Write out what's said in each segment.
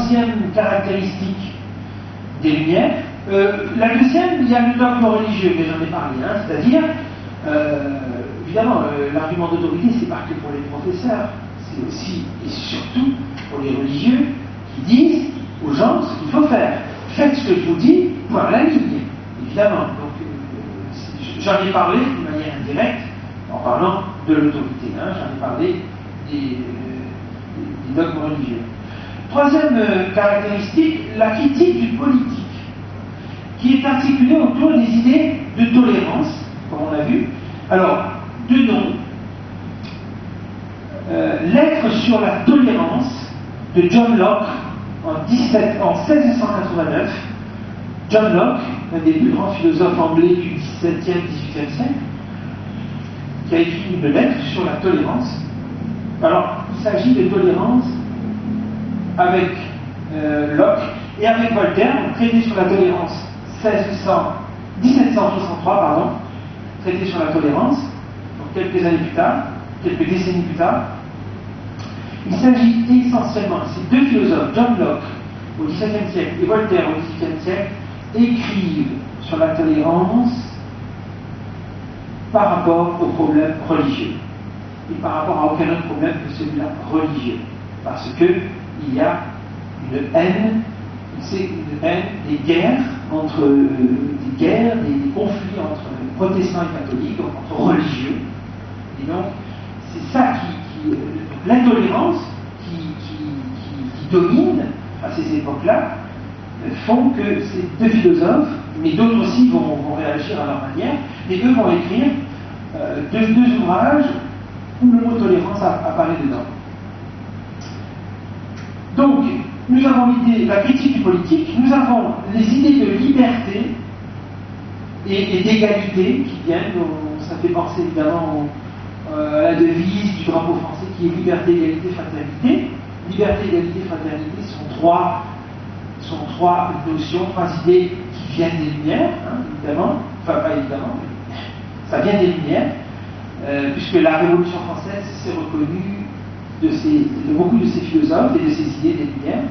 troisième caractéristique des Lumières. La deuxième, il y a le dogme religieux, mais j'en ai parlé, hein, c'est-à-dire, évidemment, l'argument d'autorité, c'est pas que pour les professeurs, c'est aussi et surtout pour les religieux qui disent aux gens ce qu'il faut faire. Faites ce que je vous dis, point à la ligne, évidemment. Donc, j'en ai parlé de manière indirecte en parlant de l'autorité, hein, j'en ai parlé des dogmes religieux. Troisième caractéristique, la critique du politique, qui est articulée autour des idées de tolérance, comme on l'a vu. Alors, deux noms. Lettre sur la tolérance de John Locke en 1689. John Locke, un des plus grands philosophes anglais du XVIIe, XVIIIe siècle, qui a écrit une lettre sur la tolérance. Alors, il s'agit de tolérance avec Locke et avec Voltaire, traité sur la tolérance 1763, pardon, traité sur la tolérance, donc quelques années plus tard, quelques décennies plus tard. Il s'agit essentiellement, ces deux philosophes, John Locke au XVIIe siècle et Voltaire au XVIIIe siècle, écrivent sur la tolérance par rapport aux problèmes religieux et par rapport à aucun autre problème que celui-là religieux, parce qu'il y a une haine, c'est une haine, des guerres des conflits entre protestants et catholiques, donc entre religieux, et donc c'est ça l'intolérance qui domine à ces époques-là, font que ces deux philosophes, mais d'autres aussi vont réagir à leur manière, et eux vont écrire deux ouvrages où le mot tolérance apparaît dedans. Donc, nous avons l'idée, la critique du politique, nous avons les idées de liberté et d'égalité qui viennent, ça fait penser évidemment à la devise du drapeau français qui est liberté, égalité, fraternité. Liberté, égalité, fraternité sont trois notions, trois idées qui viennent des Lumières, hein, évidemment, enfin pas évidemment, mais ça vient des Lumières, puisque la Révolution française s'est reconnue de beaucoup de ces philosophes et de ces idées des Lumières.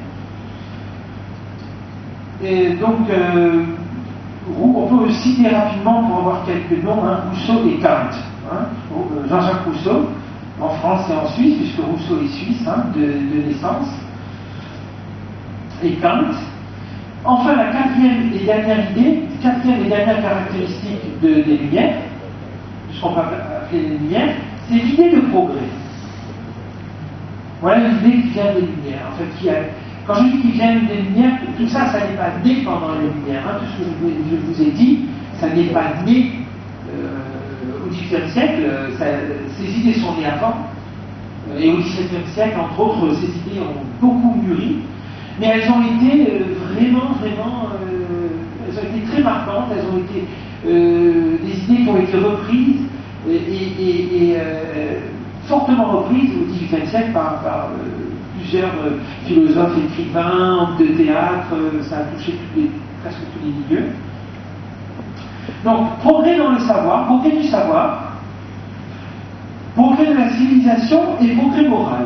Et donc, on peut citer rapidement, pour avoir quelques noms, hein, Rousseau et Kant. Hein, Jean-Jacques Rousseau, en France et en Suisse, puisque Rousseau est suisse hein, de naissance, et Kant. Enfin, la quatrième et dernière caractéristique des Lumières, puisqu'on peut appeler les Lumières, c'est l'idée de progrès. Voilà l'idée qui vient des Lumières. En fait, quand je dis qu'ils viennent des Lumières, tout ça, ça n'est pas né pendant les Lumières. Hein. Tout ce que je vous ai dit, ça n'est pas né au XVIIIe siècle. Ces idées sont nées avant. Et au XVIIe siècle, entre autres, ces idées ont beaucoup mûri. Mais elles ont été vraiment, elles ont été très marquantes. Elles ont été des idées qui ont été reprises et fortement reprises au XVIIIe siècle par plusieurs philosophes, écrivains, hommes de théâtre, ça a touché presque tous les milieux. Donc, progrès dans le savoir, progrès du savoir, progrès de la civilisation et progrès moral.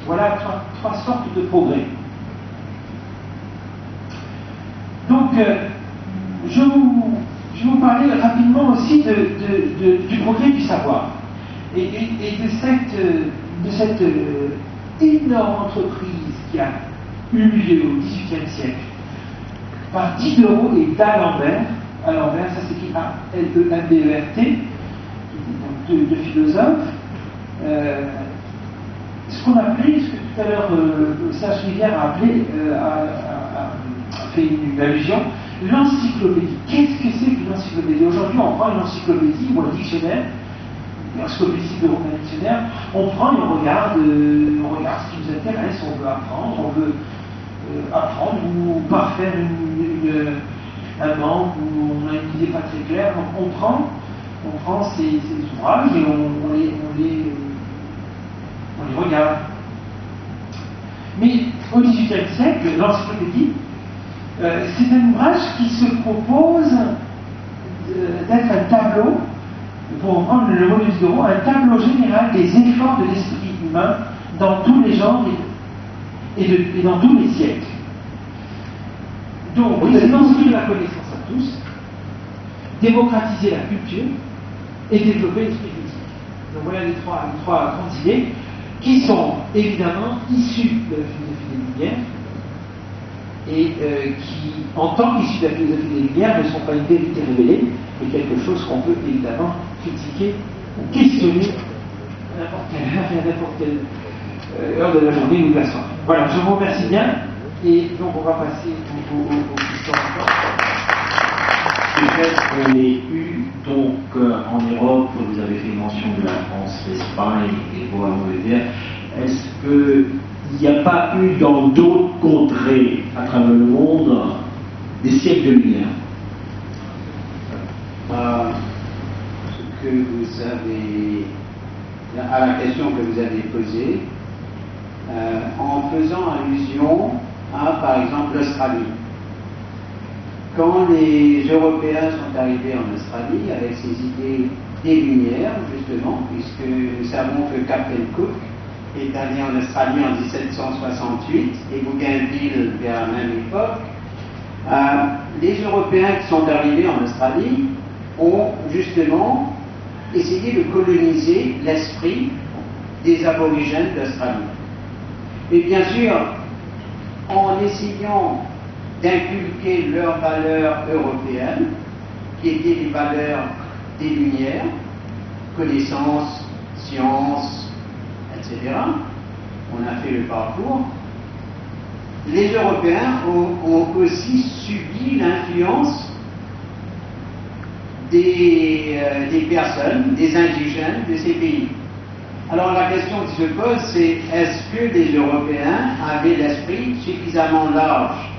Voilà trois sortes de progrès. Donc, je vais vous parler rapidement aussi du progrès du savoir et de cette énorme entreprise qui a eu lieu au XVIIIe siècle par Diderot et d'Alembert. Alembert, ça s'écrit A-L-E-M-B-E-R-T, deux philosophes. Ce qu'on appelait, ce que tout à l'heure Serge Rivière a appelé, a fait une allusion, l'encyclopédie. Qu'est-ce que c'est qu'une encyclopédie? Aujourd'hui, on prend une encyclopédie ou un dictionnaire, l'encyclopédie de un dictionnaire, on prend et on regarde ce qui nous intéresse, on veut apprendre ou parfaire un manque où on a une idée pas très claire. Donc on prend ces ouvrages et on les regarde. Mais au XVIIIe siècle, l'encyclopédie, c'est un ouvrage qui se propose d'être un tableau, pour reprendre le mot de Diderot, un tableau général des efforts de l'esprit humain dans tous les genres et dans tous les siècles. Donc, c'est construire la connaissance à tous, démocratiser la culture et développer l'esprit critique. Donc voilà les trois grandes idées qui sont évidemment issues de la philosophie des Lumières et qui, en tant qu'issues de la philosophie des Lumières, ne sont pas une vérité révélée, mais quelque chose qu'on peut évidemment critiquer ou questionner à n'importe quelle heure et à n'importe quelle heure de la journée ou de la soirée. Voilà, je vous remercie bien et donc on va passer aux questions. Peut-être qu'on ait eu, donc en Europe, vous avez fait mention de la France, l'Espagne et pour l'Angleterre, est-ce qu'il n'y a pas eu dans d'autres contrées à travers le monde des siècles de lumière? Ce que vous avez, à la question que vous avez posée, en faisant allusion à, par exemple, l'Australie. Quand les Européens sont arrivés en Australie avec ces idées des Lumières, justement, puisque nous savons que Captain Cook est allé en Australie en 1768 et Bougainville vers la même époque, les Européens qui sont arrivés en Australie ont justement essayé de coloniser l'esprit des aborigènes d'Australie. Et bien sûr, en essayant d'inculquer leurs valeurs européennes, qui étaient les valeurs des Lumières, connaissance, science, etc. On a fait le parcours. Les Européens ont aussi subi l'influence des personnes, des indigènes de ces pays. Alors la question qui se pose, c'est est-ce que les Européens avaient l'esprit suffisamment large,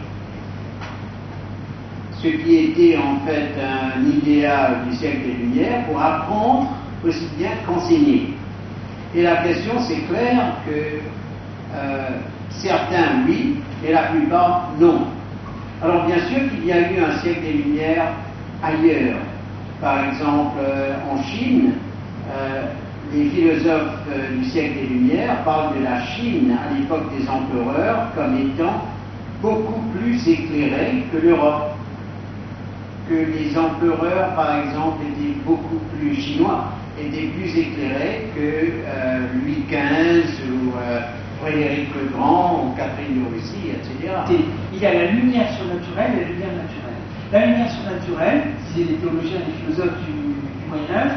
ce qui était en fait un idéal du siècle des Lumières, pour apprendre aussi bien qu'enseigner? Et la question, c'est clair que certains oui, et la plupart non. Alors bien sûr qu'il y a eu un siècle des Lumières ailleurs. Par exemple, en Chine, les philosophes du siècle des Lumières parlent de la Chine à l'époque des empereurs comme étant beaucoup plus éclairée que l'Europe. Que les empereurs, par exemple, étaient beaucoup plus chinois, étaient plus éclairés que Louis XV ou Frédéric le Grand ou Catherine de Russie, etc. Il y a la lumière surnaturelle et la lumière naturelle. La lumière surnaturelle, c'est les théologiens et les philosophes du Moyen-Âge,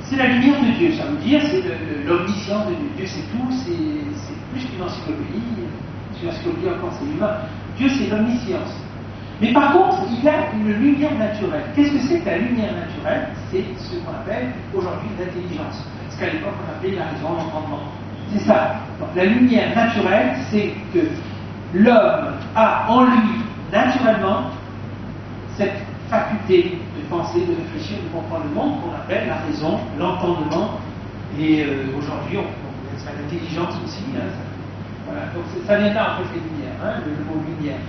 c'est la lumière de Dieu. Ça veut dire c'est l'omniscience de Dieu. Dieu c'est tout, c'est plus qu'une encyclopédie. Une encyclopédie encore, c'est humain. Dieu c'est l'omniscience. Mais par contre, il y a une lumière naturelle. Qu'est-ce que c'est que la lumière naturelle? C'est ce qu'on appelle aujourd'hui l'intelligence. Ce qu'à l'époque on appelait la raison, l'entendement. C'est ça. Donc la lumière naturelle, c'est que l'homme a en lui, naturellement, cette faculté de penser, de réfléchir, de comprendre le monde qu'on appelle la raison, l'entendement. Et aujourd'hui, on appelle ça l'intelligence aussi. Hein, ça, voilà. Donc ça vient là en fait les lumières, hein, le mot lumière.